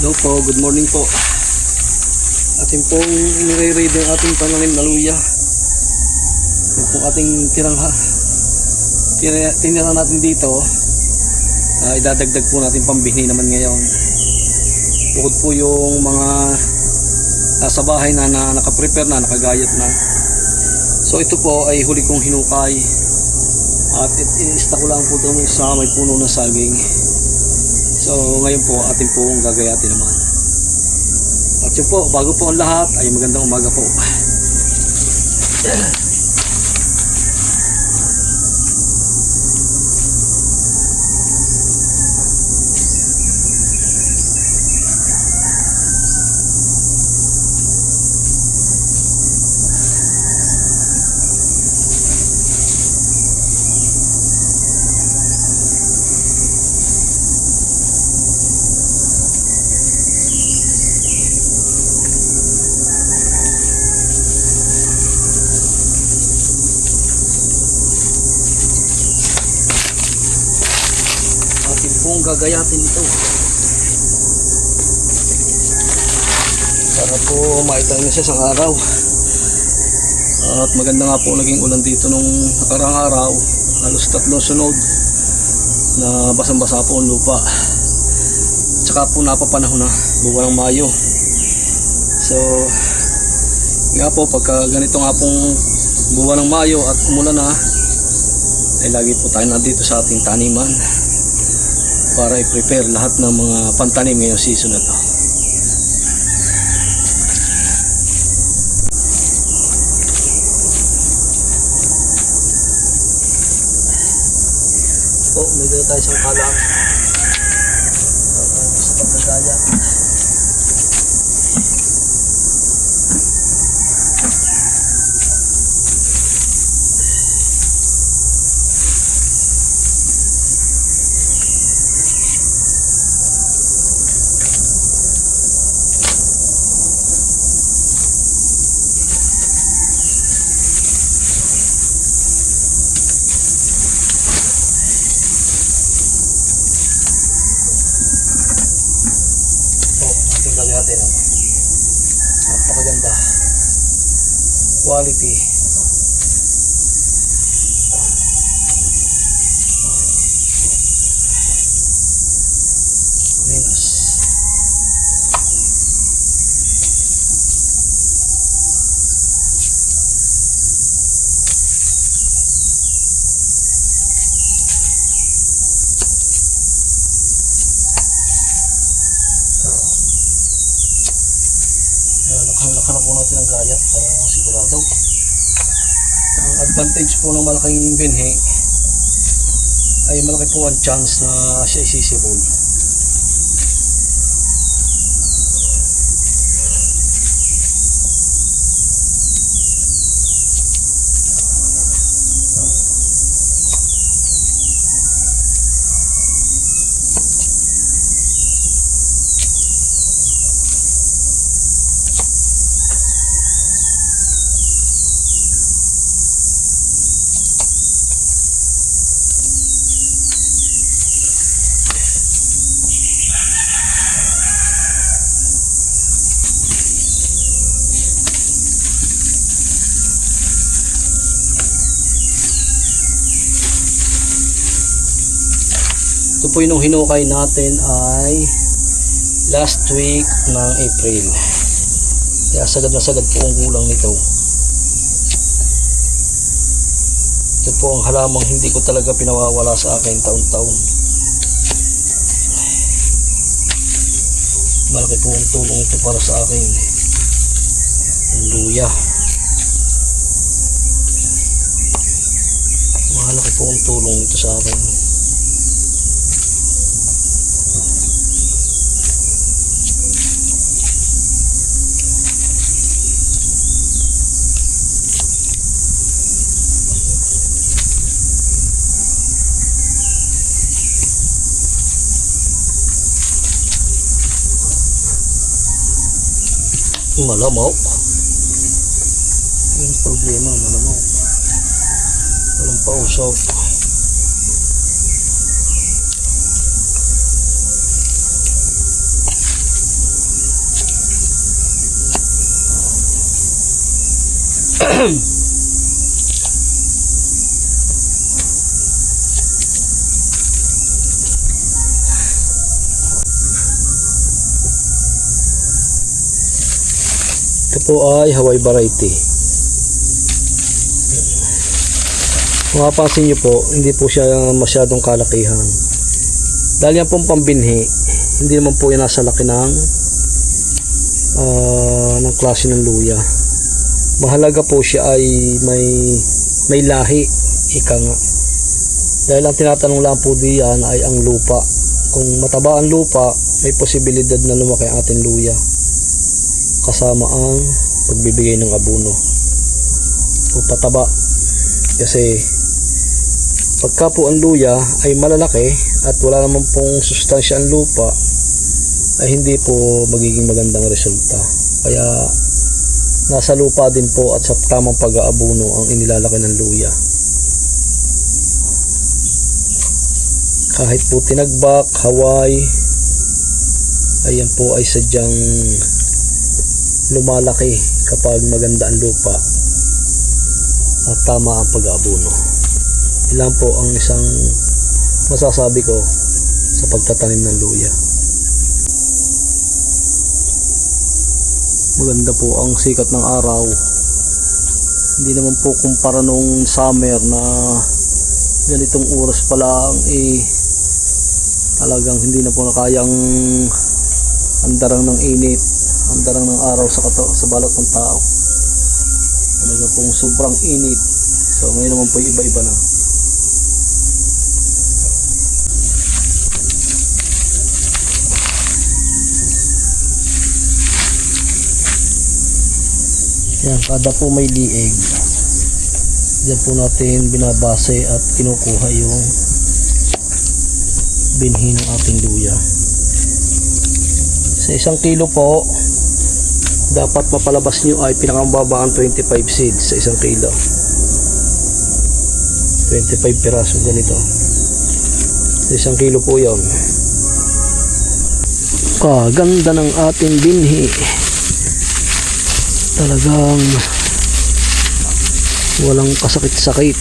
Hello po, good morning po. Atin pong nire-raid ang ating pananim na luya. Yung pong ating tinira natin dito, idadagdag po natin pambihni naman ngayon. Bukod po yung mga sa bahay na nakaprepare na, nakagayat na. So ito po ay huli kong hinukay. At i-stack ko lang po ito sa may puno ng saging. So ngayon po atin pong gagayatin naman. At yun po, bago po ang lahat ay magandang umaga po. Kung gagayatin ito para po maitang siya sa araw. At maganda nga po naging ulan dito nung nakarang araw, halos 3 sunod na basang-basa po ang lupa. Tsaka po napapanahon na buwan ng Mayo. So nga po pagka ganito nga pong buwan ng Mayo at umulan na, ay lagi po tayo nandito sa ating taniman para i-prepare lahat ng mga pantanim ngayong season na to. May dito tayo isang kalang sa pagkagaya. Natin napakaganda quality. Venus. Lakhan po natin ang gayat para sigurado. Ang advantage po ng malaking binhi ay malaki po ang chance na siya isisibol. Ito po yung hinukay natin ay last week ng April. Kaya sagad na sagad po ang gulang nito. Ito po ang halamang hindi ko talaga pinawawala sa akin taon-taon. Malaki po ang tulong ito para sa akin. Ang luya. Malaki po ang tulong ito sa akin. Malamok. Yung problema, malamok. Walang pausok. Ito po ay Hawaii variety. Kung mapapansin nyo po, hindi po siya masyadong kalakihan. Dahil yan pong pambinhi, hindi naman po yan nasa laki ng klase ng luya. Mahalaga po siya ay may lahi, ika nga. Dahil ang tinatanong lang po diyan ay ang lupa. Kung mataba ang lupa, may posibilidad na lumaki ang ating luya, kasama ang pagbibigay ng abono o pataba. Kasi pagka po ang luya ay malalaki at wala naman pong sustansya ang lupa, ay hindi po magiging magandang resulta. Kaya nasa lupa din po at sa tamang pag-aabono ang inilalaki ng luya. Kahit po tinagbak, Hawaii, ayan po ay sadyang lumalaki kapag maganda ang lupa at tama ang pag-aabono. Ilan po ang isang masasabi ko sa pagtatanim ng luya. Maganda po ang sikat ng araw. Hindi naman po kumpara nung summer na ganitong oras pa lang talagang hindi na po nakayang andarang ng init, andarang ng araw sa balat ng tao. Talaga pong sobrang init. So ngayon naman po iba-iba na. Yan, kada po may liig, diyan po natin binabase at kinukuha yung binhi ng ating luya. Sa 1 kilo po, dapat mapalabas nyo ay pinakamababa ang 25 seeds sa 1 kilo. 25 piraso ganito. Sa 1 kilo po yun. Ganda ng ating binhi. Talagang walang kasakit-sakit.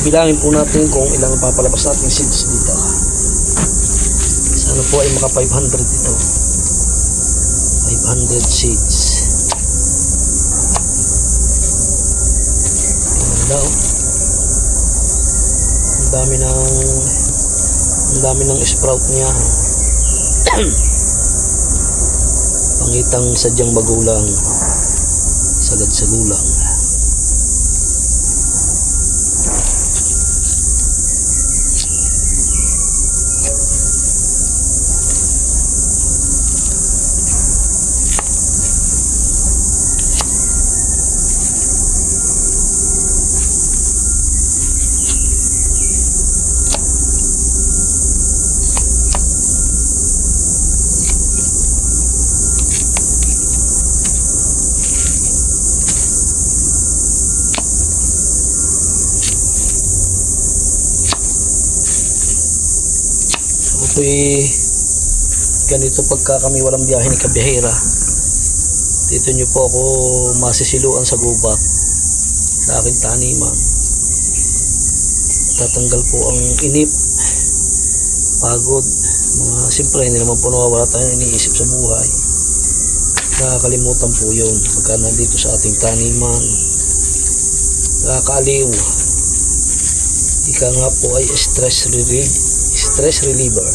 Bilangin po natin kung ilang papalabas natin seeds dito. Sana po ay maka 500 dito. 500 seeds. Ayan daw. Ang dami ng sprout niya. Pangitang sadyang magulang, sagad sa gulang. Ganito pagka kami walang biyahe ni kabihera, dito nyo po ako masisiluan sa gubat sa aking taniman. Tatanggal po ang inip, pagod, siyempre hindi naman po nawawala tayo iniisip sa buhay. Nakakalimutan po yun pagka nandito sa ating taniman. Nakakaaliw. Ika nga po ay stress reliever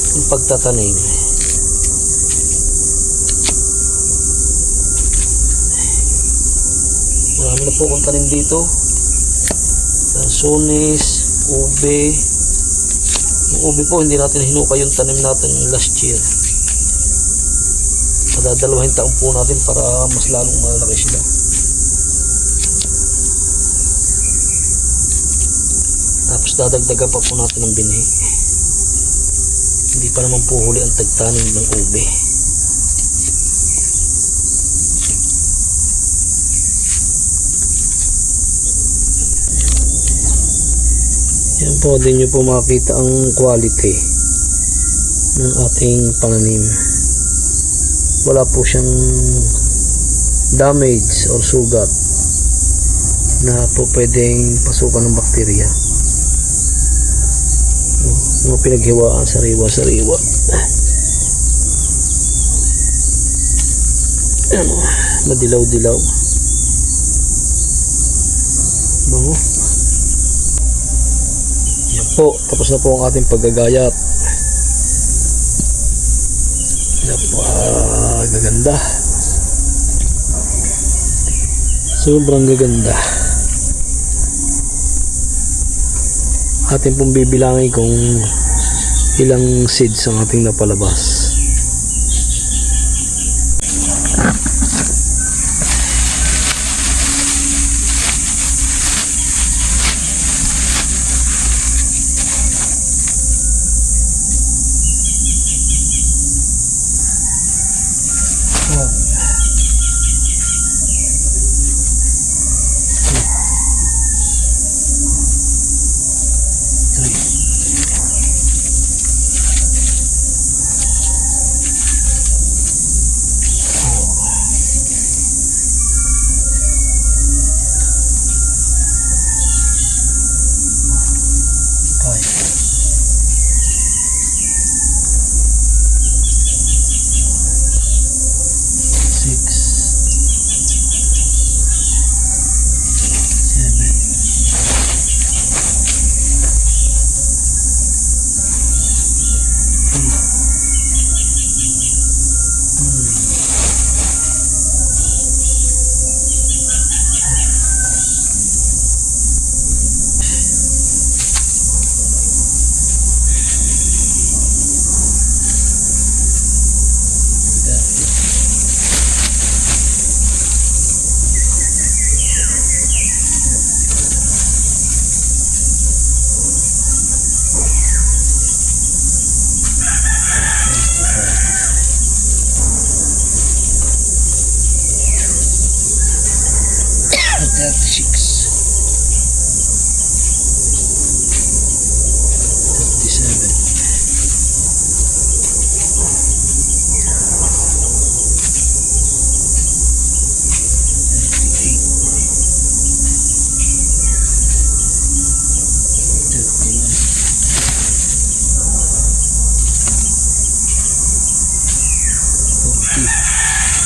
ang pagtatanim. Marami na po akong tanim dito. Lansones, ube. Yung ube po hindi natin hinukay yung tanim natin last year. Madadalawahin taon po natin para mas lalong malaki sila. Tapos dadagdagan pa po natin ng binhi. Hindi pa naman po huli ang tagtanim ng ube. Yan po, din nyo po makita ang quality ng ating pananim. Wala po siyang damage or sugat na po pwedeng pasukan ng bakterya. Mga pinaghiwaan, sariwa-sariwa. Ano, madilaw-dilaw. Bango. Yan po, tapos na po ang ating paggagayat. Gaganda. Sobrang gaganda. Atin pong bibilangin kung ilang seeds ang ating napalabas.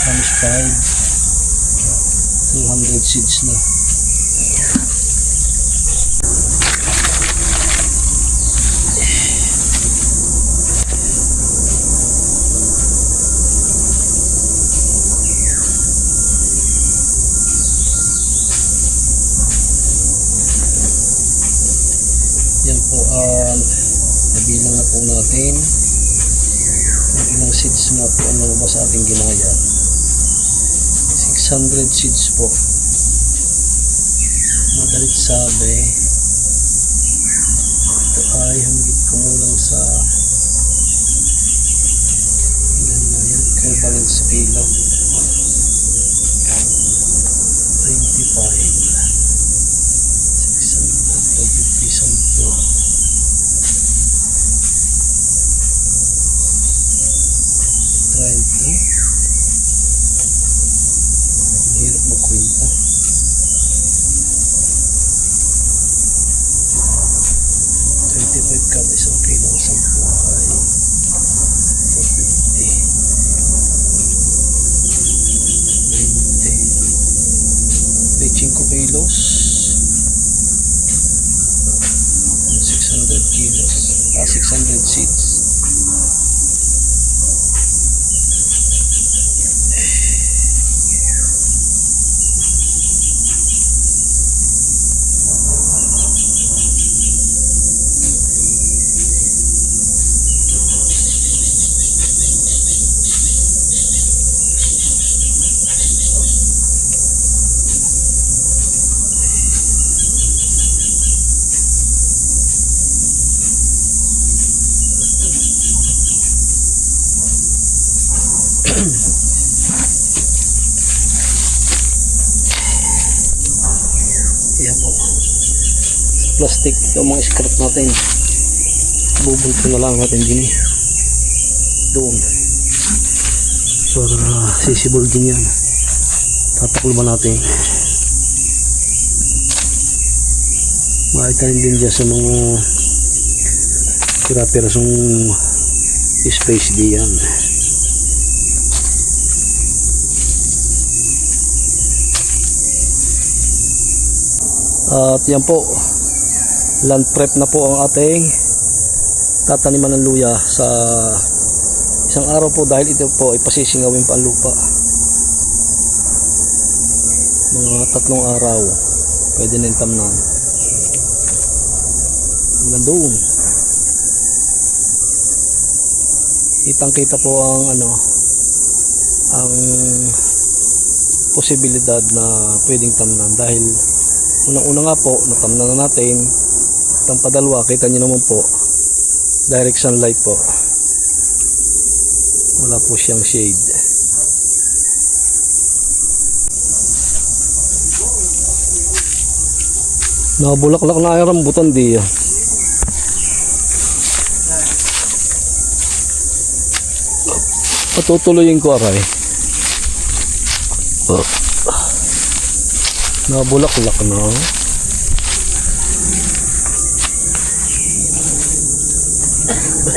Times 5, 200 seeds na. Yan po, nabilang na po natin kung ilang seeds nga po ang lumabas sa ating ginaya. 600 seeds po. Madalit sabi, ito ay humigit kumulang sa ilan na yan, equivalent sa kilo 25, 600, 50 sampo, 30. Hirap magkwenta. 25 cup, isang kilo, 10 ay 450. plastic, yung mga scrap natin. Bubunto na lang natin din doon para sisibol din yan. Tatakluban natin. Makita din dyan sa mga pira-pirasong space diyan. At yan po, land prep na po ang ating tataniman ng luya sa isang araw po, dahil ito po ay pasisingawin pa ang lupa. Mga 3 araw pwede na yung tamnan hanggang doon. Kitang kita po ang ang posibilidad na pwedeng tamnan, dahil unang-una nga po natamnan na natin itong padalwa. Kita nyo naman po, direct sunlight po, wala po siyang shade. Nakabulaklak na ay rambutan di yan. Patutuloyin ko aray. Nakabulaklak na.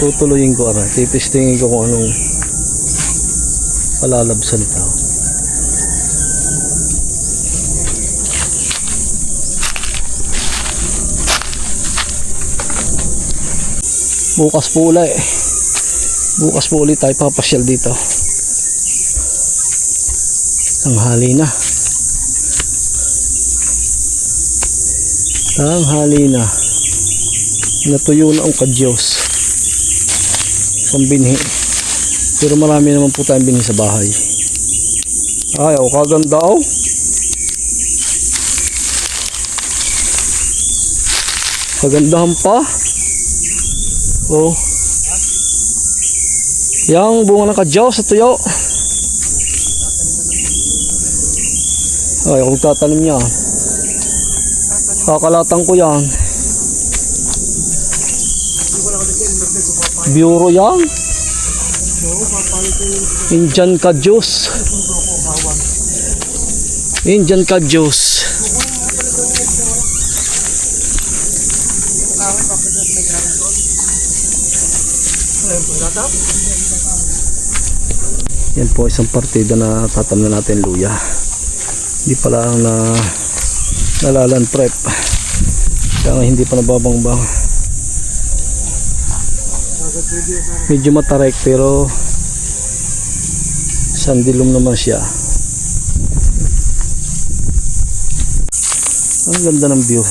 Tutuloyin ko aray. Titistingin ko kung anong palalabsan ito. Bukas po ulit. Bukas po ulit tayo papasyal dito. Tanghali na. Tanghali na. Natuyo na ang kadyos. Pambinhi. Pero marami naman po tayong binhi sa bahay. Ay, oh, kaganda oh. Kagandahan pa. Oh. Yang bunga ng kadyaw sa tuyo. Ay, kung tatanim niya, kakalatan ko yan. Bureau yan. Indian kadyos. Indian kadyos. Yan po isang partida na tatamnan natin luya. Hindi pala ang nalalan prep. Kaya nga hindi pa nababangbang. Medyo matarek pero sandilom naman siya. Ang ganda ng view.